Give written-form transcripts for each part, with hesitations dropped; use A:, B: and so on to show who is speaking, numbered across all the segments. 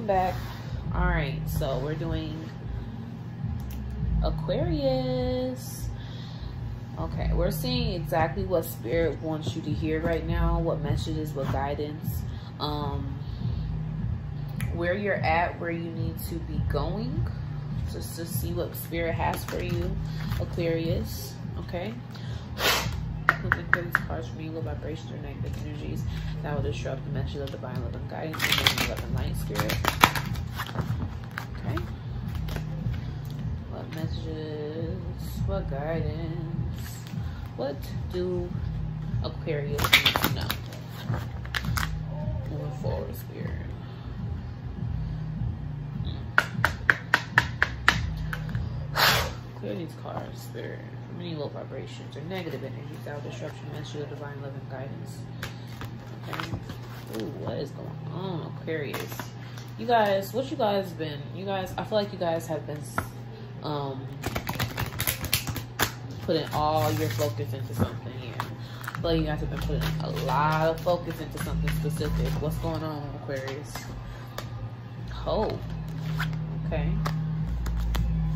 A: welcome back. All right, so we're doing Aquarius. Okay, we're seeing exactly what Spirit wants you to hear right now, what messages, what guidance, where you're at, where you need to be going, just to see what Spirit has for you, Aquarius. Okay. Who can clear these cards from evil vibrations or negative energies that will disrupt the message of divine love and guidance and love and light, Spirit. Okay. What messages? What guidance? What do Aquarius need to know? Moving forward, Spirit. Clear these cards, Spirit. From any low vibrations or negative energies that will disrupt your message of divine love and guidance. Okay. Ooh, what is going on, Aquarius? You guys, what you guys been? You guys, I feel like you guys have been putting all your focus into something here. I feel like you guys have been putting a lot of focus into something specific. What's going on, Aquarius? Hope. Okay.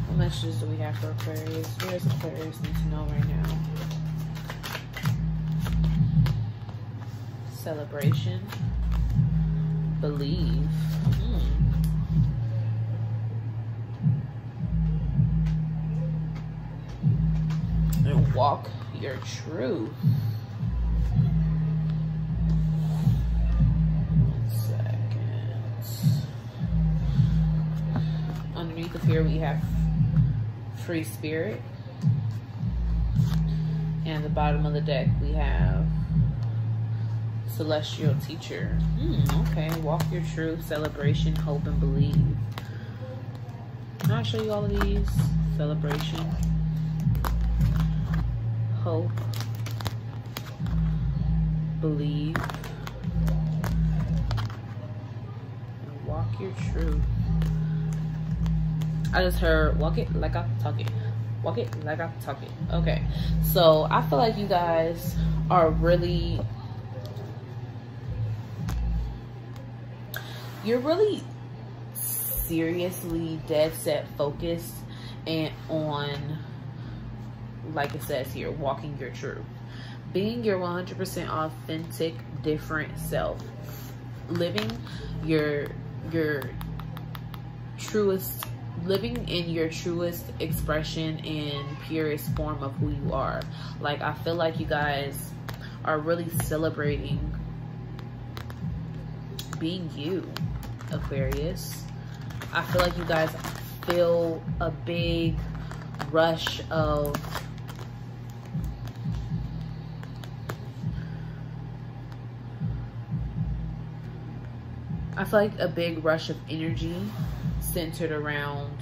A: What messages do we have for Aquarius? Where does Aquarius need to know right now? Celebration. Believe. And walk your truth. 1 second. Underneath of here we have free spirit. And the bottom of the deck we have celestial teacher. Okay, walk your truth, celebration, hope, and believe. Can I show you all of these? Celebration, hope, believe, and walk your truth. I just heard walk it like I talk it. Walk it like I talk it. Okay, so I feel like you guys are really, you're really seriously dead set focused and on, like it says here, walking your truth, being your 100% authentic, different self, living your truest, living in your truest expression and purest form of who you are. Like, I feel like you guys are really celebrating being you, Aquarius. I feel like you guys feel a big rush of energy centered around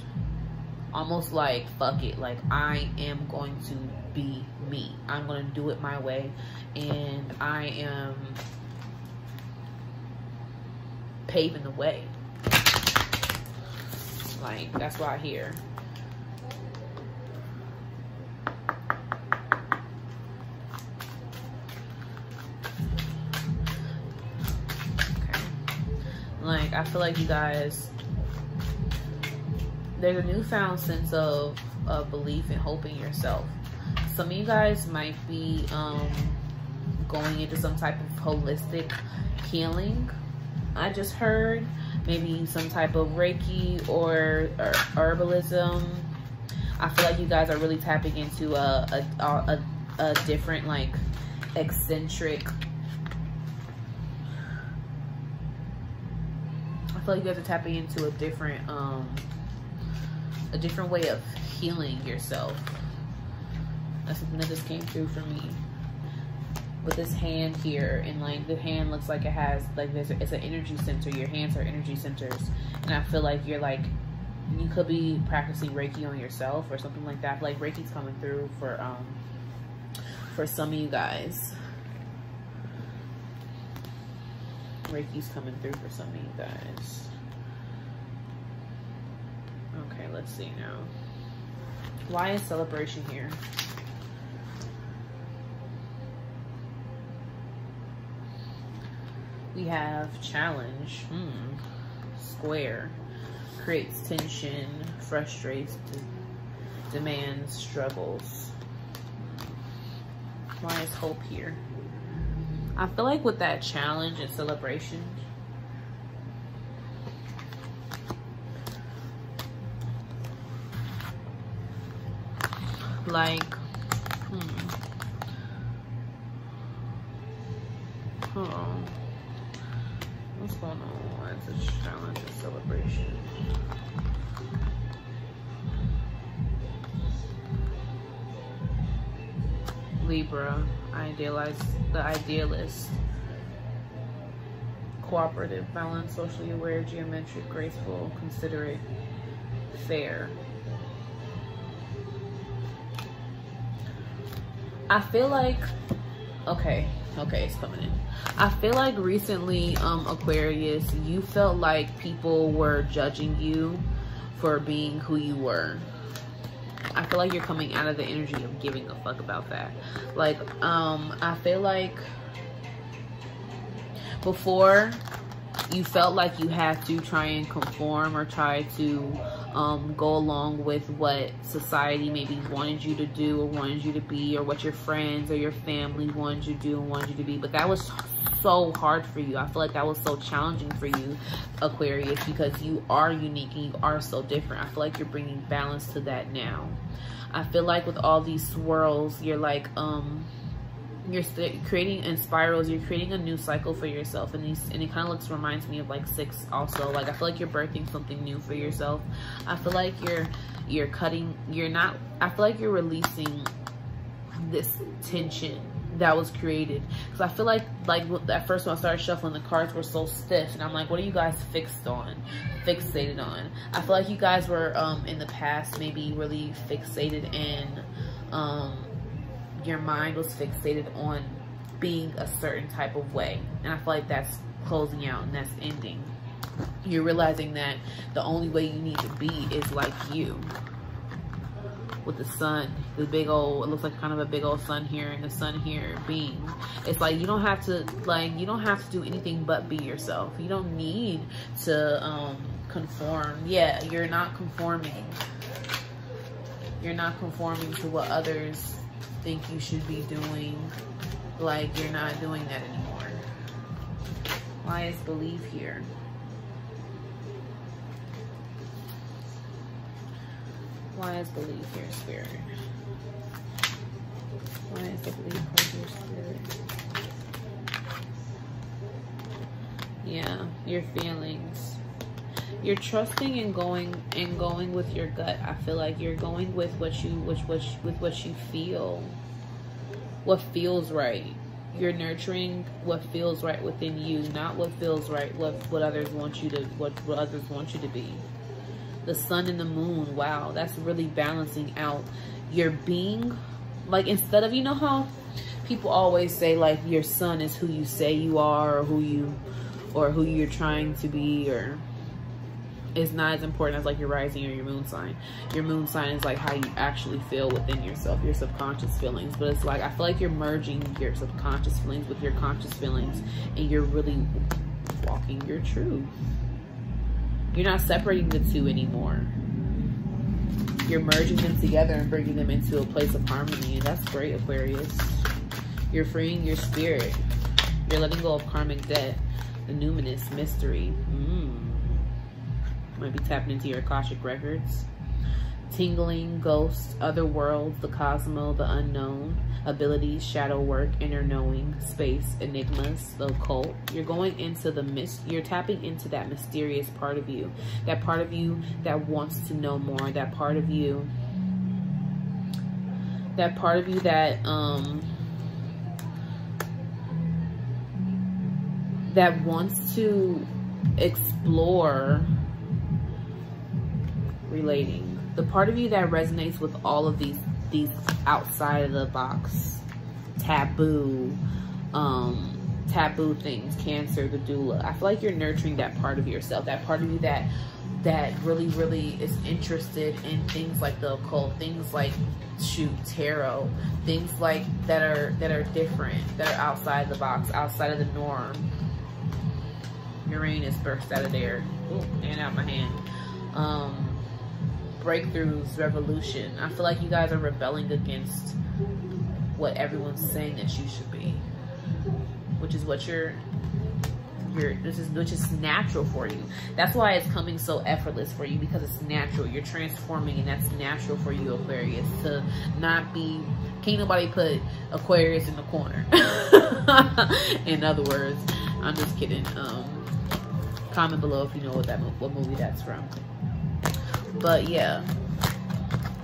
A: almost like, fuck it, like I am going to be me. I'm going to do it my way, and I am paving the way. Like, that's what I hear. Okay. Like, I feel like you guys, there's a newfound sense of belief and hope in yourself. Some of you guys might be going into some type of holistic healing. I just heard maybe some type of Reiki or herbalism. I feel like you guys are really tapping into a different, like, eccentric. I feel like you guys are tapping into a different way of healing yourself. That's something that just came through for me with this hand here, and like the hand looks like it has like it's an energy center. Your hands are energy centers, and I feel like you're like, you could be practicing Reiki on yourself or something like that. Like, Reiki's coming through for some of you guys. Reiki's coming through for some of you guys. Okay, let's see now. Why is celebration here? We have challenge. Square. Creates tension, frustrates, demands, struggles. Why is hope here? I feel like with that challenge and celebration, like, hold on. What's going on? Why is it challenge and celebration? Libra, the idealist. Cooperative, balanced, socially aware, geometric, graceful, considerate, fair. I feel like, okay, it's coming in. I feel like recently, Aquarius, you felt like people were judging you for being who you were. I feel like you're coming out of the energy of giving a fuck about that. Like, I feel like before you felt like you had to try and conform or try to go along with what society maybe wanted you to do or wanted you to be, or what your friends or your family wanted you to do and wanted you to be. But that was so hard for you. I feel like that was so challenging for you, Aquarius, because you are unique and you are so different. I feel like you're bringing balance to that now. I feel like with all these swirls, you're like, you're creating in spirals, you're creating a new cycle for yourself, and it kind of reminds me of like 6 also. Like, I feel like you're birthing something new for yourself. I feel like you're cutting, I feel like you're releasing this tension that was created, because I feel like at first when I started shuffling, the cards were so stiff, and I'm like, what are you guys fixated on? I feel like you guys were in the past maybe really fixated in your mind was fixated on being a certain type of way, and I feel like that's closing out and that's ending. You're realizing that the only way you need to be is like you. With the sun, the big old, it looks like kind of a big old sun here, and the sun here being, it's like you don't have to do anything but be yourself. You don't need to conform. Yeah, you're not conforming. You're not conforming to what others think you should be doing. Like, you're not doing that anymore. Why is belief here? Why is belief here, Spirit? Why is the belief here, Spirit? Yeah, your feelings. You're trusting and going with your gut. I feel like you're going with what you feel. What feels right. You're nurturing what feels right within you, not what feels right, what others want you to what others want you to be. The sun and the moon, wow, that's really balancing out your being. Like, instead of, you know how people always say like your sun is who you say you are, or who you're trying to be, or it's not as important as like your rising or your moon sign. Your moon sign is like how you actually feel within yourself, your subconscious feelings. But it's like, I feel like you're merging your subconscious feelings with your conscious feelings, and you're really walking your truth. You're not separating the two anymore. You're merging them together and bringing them into a place of harmony, and that's great, Aquarius. You're freeing your spirit. You're letting go of karmic debt, the numinous mystery. Might be tapping into your Akashic records. Tingling, ghosts, other worlds, the cosmos, the unknown, abilities, shadow work, inner knowing, space, enigmas, the occult. You're going into you're tapping into that mysterious part of you. That part of you that wants to know more. That part of you that that wants to explore relating. The part of you that resonates with all of these outside of the box taboo things, Cancer, the doula. I feel like you're nurturing that part of yourself, that part of you that really is interested in things like the occult, things like tarot, things like that are different, that are outside the box, outside of the norm. Uranus burst out of there. Ooh, and out my hand. Breakthroughs, revolution. I feel like you guys are rebelling against what everyone's saying that you should be, which is what which is natural for you. That's why it's coming so effortless for you, because it's natural. You're transforming, and that's natural for you, Aquarius, to not be, can't nobody put Aquarius in the corner. In other words, I'm just kidding. Comment below if you know what movie that's from. But yeah,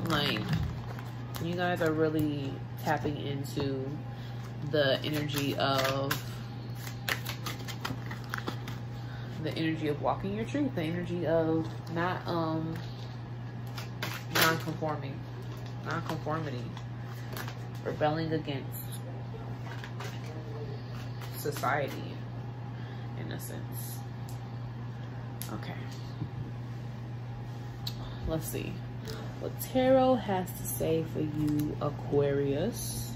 A: like, you guys are really tapping into the energy of walking your truth, the energy of nonconformity, rebelling against society, in a sense. Okay, let's see what tarot has to say for you, Aquarius.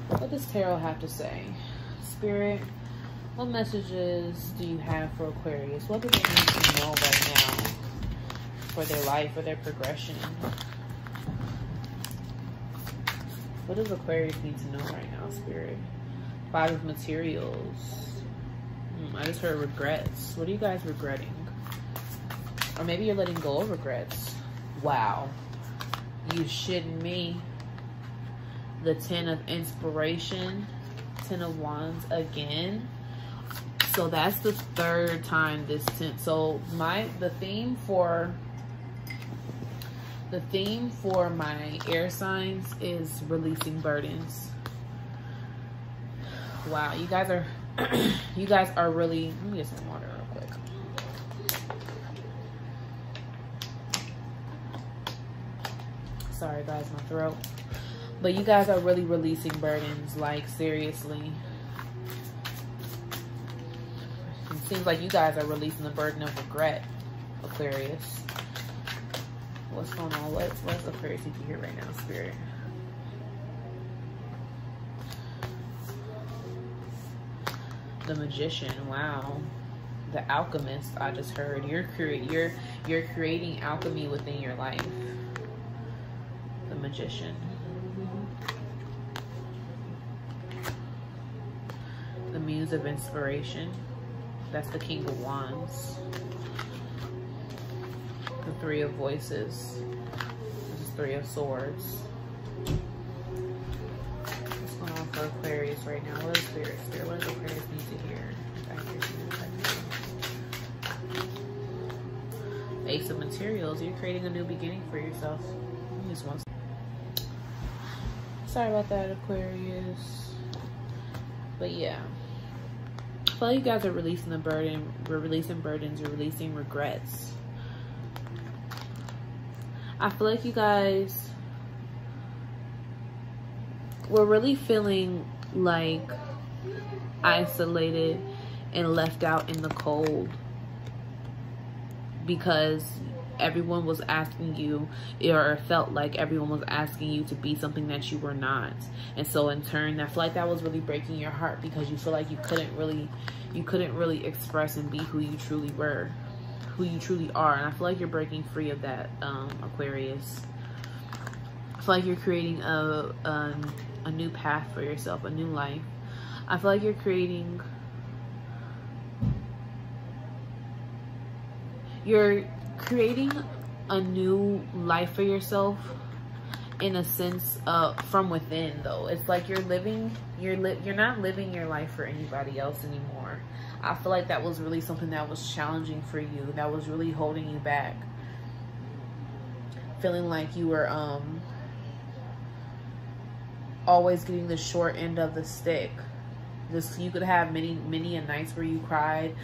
A: What does tarot have to say? Spirit, what messages do you have for Aquarius? What do they need to know right now for their life, for their progression? What does Aquarius need to know right now, Spirit? Five of Materials. I just heard regrets. What are you guys regretting? Or maybe you're letting go of regrets. Wow. You shitting me. The 10 of Inspiration. 10 of Wands again. So that's the third time this 10. So the theme for my air signs is releasing burdens. Wow, you guys are really, let me get some water real quick. Sorry guys, my throat. But you guys are really releasing burdens, like seriously. It seems like you guys are releasing the burden of regret, Aquarius. What's going on? What's Aquarius need to hear right now, Spirit? The Magician. Wow. The Alchemist. I just heard you're creating alchemy within your life. The Magician. The Muse of Inspiration. That's the King of Wands. The Three of Voices. This is Three of Swords. What's going on for Aquarius right now? What is Spirit? What does Aquarius need to hear? Ace of Materials. You're creating a new beginning for yourself. Just one. Sorry about that, Aquarius. But yeah. I feel like you guys are releasing the burden. We're releasing burdens. You're releasing regrets. I feel like you guys were really feeling like isolated and left out in the cold because everyone was asking you, or felt like everyone was asking you to be something that you were not. And so in turn, I feel like that was really breaking your heart because you feel like you couldn't really express and be who you truly were, who you truly are. And I feel like you're breaking free of that, Aquarius. I feel like you're creating a new path for yourself, a new life. I feel like you're creating a new life for yourself, in a sense, from within though. It's like you're not living your life for anybody else anymore. I feel like that was really something that was challenging for you, that was really holding you back. Feeling like you were always getting the short end of the stick. You could have many a nights where you cried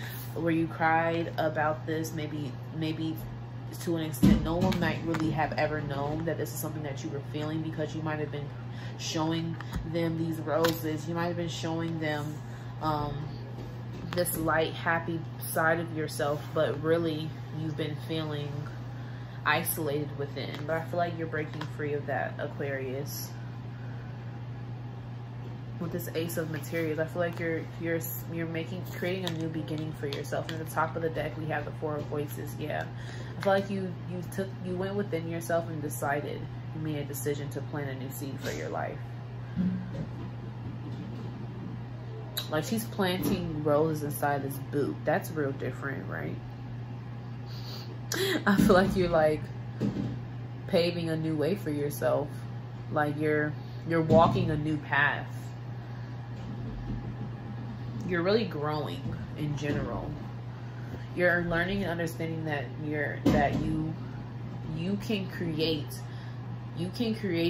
A: about this, maybe to an extent no one might really have ever known that this is something that you were feeling, because you might have been showing them these roses, you might have been showing them this light, happy side of yourself, but really you've been feeling isolated within. But I feel like you're breaking free of that, Aquarius. with this Ace of Materials, I feel like you're creating a new beginning for yourself. And at the top of the deck, we have the Four of Voices. Yeah, I feel like you went within yourself and decided, you made a decision to plant a new seed for your life. Like she's planting roses inside this boot. That's real different, right? I feel like you're like paving a new way for yourself. Like you're walking a new path. You're really growing in general. You're learning and understanding that you can create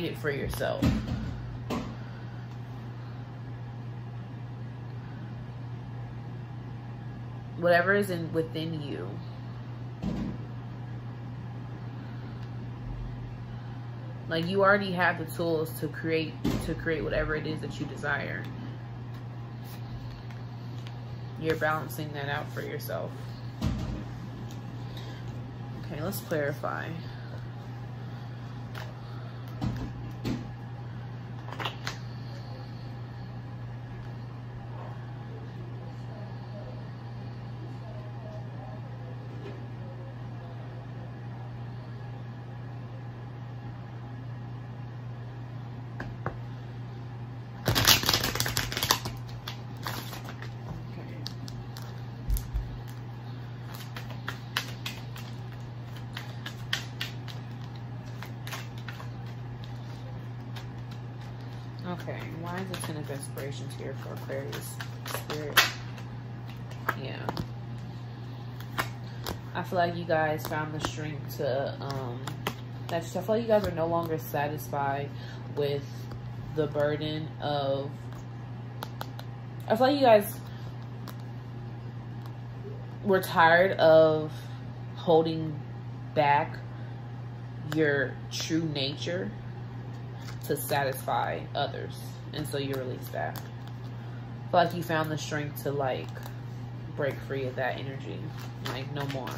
A: it for yourself. Whatever is within you. Like you already have the tools to create whatever it is that you desire. You're balancing that out for yourself. Okay, let's clarify. Okay, why is the Ten of Inspirations here for Aquarius Spirit? Yeah. I feel like you guys found the strength to, I feel like you guys are no longer satisfied with the burden of, I feel like you guys were tired of holding back your true nature to satisfy others, and so you release that. I feel like you found the strength to like break free of that energy. Like no more.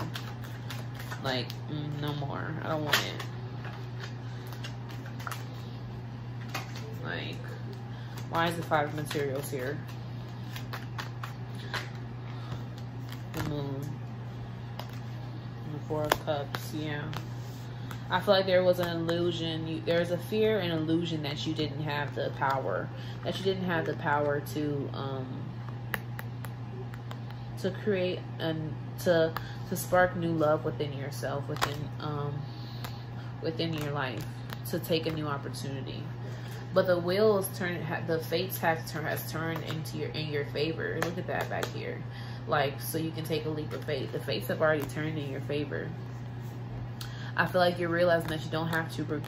A: Like no more. I don't want it. Like, why is the Five of Materials here? The Moon. And the Four of Cups. Yeah. I feel like there was an illusion. There was a fear and illusion that you didn't have the power. That you didn't have the power to create and to spark new love within yourself, within your life, to take a new opportunity. But the wheels turn. The fates has turned in your favor. Look at that back here. Like, so you can take a leap of faith. The fates have already turned in your favor. I feel like you're realizing that you don't have to,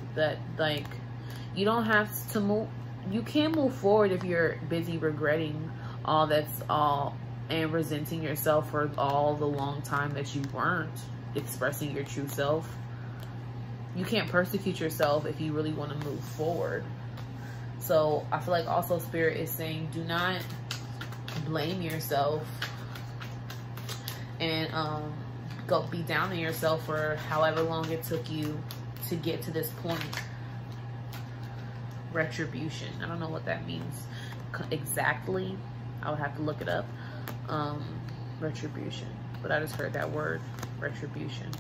A: you don't have to move. You can move forward if you're busy regretting and resenting yourself for all the long time that you weren't expressing your true self. You can't persecute yourself if you really want to move forward. So I feel like also Spirit is saying, do not blame yourself and go be down on yourself for however long it took you to get to this point. Retribution. I don't know what that means exactly. I would have to look it up. Retribution. But I just heard that word, retribution.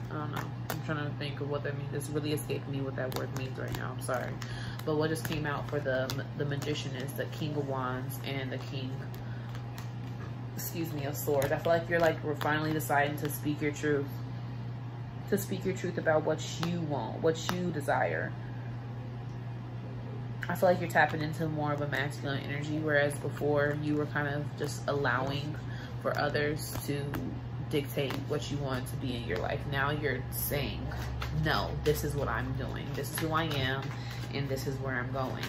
A: I don't know. I'm trying to think of what that means. It's really escaping me what that word means right now. I'm sorry. But what just came out for the Magician is the King of Wands and the King, excuse me, of Swords. I feel like we're finally deciding to speak your truth. To speak your truth about what you want, what you desire. I feel like you're tapping into more of a masculine energy, whereas before you were kind of just allowing for others to dictate what you want to be in your life. Now you're saying, no, this is what I'm doing. This is who I am, and this is where I'm going.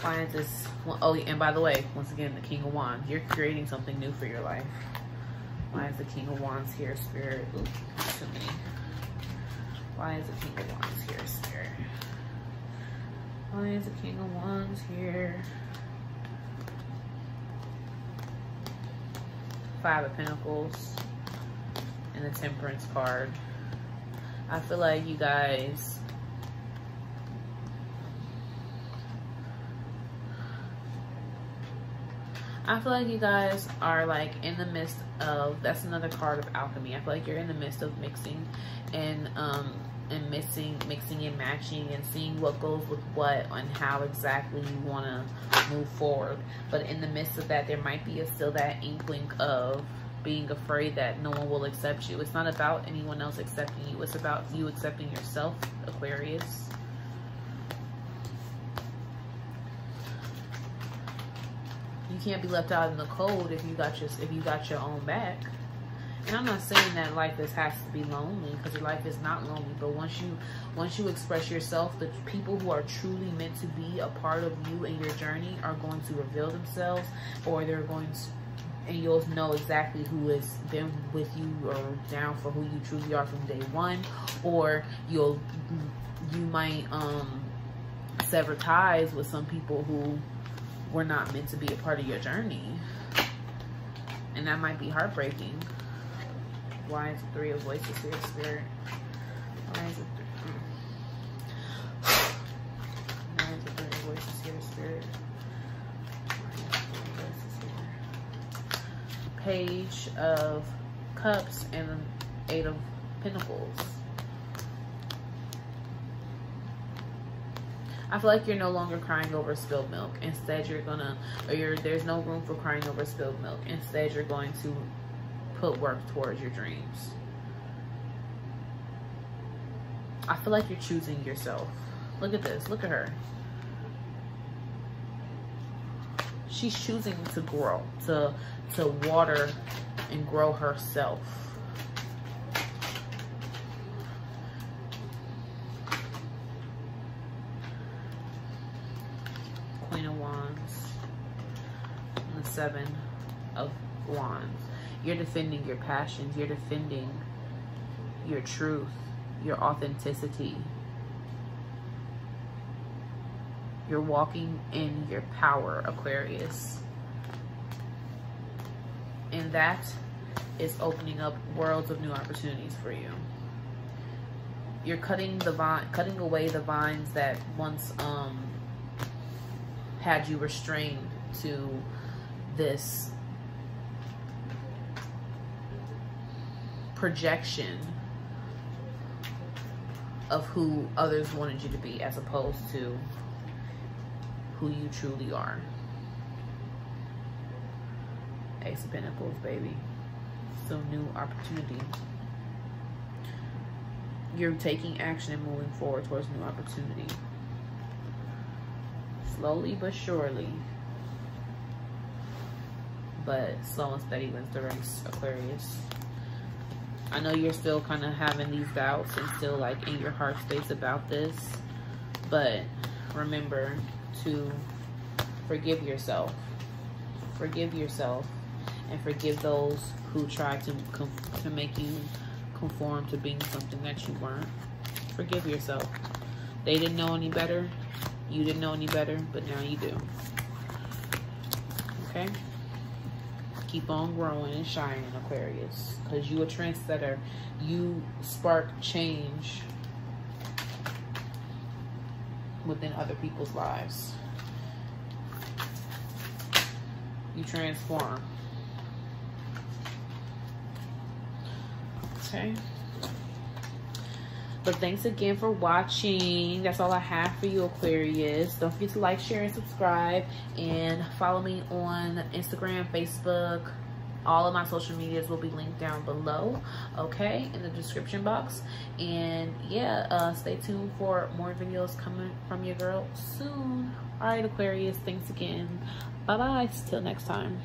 A: Why is this? Well, oh, and by the way, once again, the King of Wands. You're creating something new for your life. Why is the King of Wands here, Spirit? Ooh, to me. Why is the King of Wands here, Spirit? Why is the King of Wands here? Five of Pentacles and the Temperance card. I feel like you guys I feel like you guys are like in the midst of, that's another card of alchemy. I feel like you're in the midst of mixing and mixing and matching and seeing what goes with what and how exactly you want to move forward. But in the midst of that, there might be still that inkling of being afraid that no one will accept you. It's not about anyone else accepting you. It's about you accepting yourself, Aquarius. You can't be left out in the cold if you got your own back. And I'm not saying that life has to be lonely, because life is not lonely. But once you express yourself, the people who are truly meant to be a part of you and your journey are going to reveal themselves, or they're going to, and you'll know exactly who has been with you or down for who you truly are from day one. Or you might sever ties with some people who were not meant to be a part of your journey, and that might be heartbreaking. Why is it 3 of voices here, Spirit? Why is it 3 of voices here, Spirit? Page of Cups and 8 of Pentacles. I feel like you're no longer crying over spilled milk. Instead, there's no room for crying over spilled milk. Instead, you're going to put work towards your dreams. I feel like you're choosing yourself. Look at this. Look at her. She's choosing to grow, to water and grow herself. Queen of Wands and the 7 of Wands. You're defending your passions. You're defending your truth, your authenticity. You're walking in your power, Aquarius. And that is opening up worlds of new opportunities for you. You're cutting away the vines that once had you restrained to this projection of who others wanted you to be, as opposed to who you truly are. Ace of Pentacles, baby. Some new opportunity. You're taking action and moving forward towards new opportunity. Slowly but surely. But slow and steady wins the race, Aquarius. I know you're still kind of having these doubts and still like in your heart space about this. But remember to forgive yourself. Forgive yourself. And forgive those who try to make you conform to being something that you weren't. Forgive yourself. They didn't know any better. You didn't know any better, but now you do. Okay? Keep on growing and shining, Aquarius. Because you a trendsetter. You spark change within other people's lives. You transform. Okay. But thanks again for watching. That's all I have for you, Aquarius. Don't forget to like, share, and subscribe. And follow me on Instagram, Facebook. All of my social medias will be linked down below, okay, in the description box. And yeah, stay tuned for more videos coming from your girl soon. All right, Aquarius. Thanks again. Bye-bye. Till next time.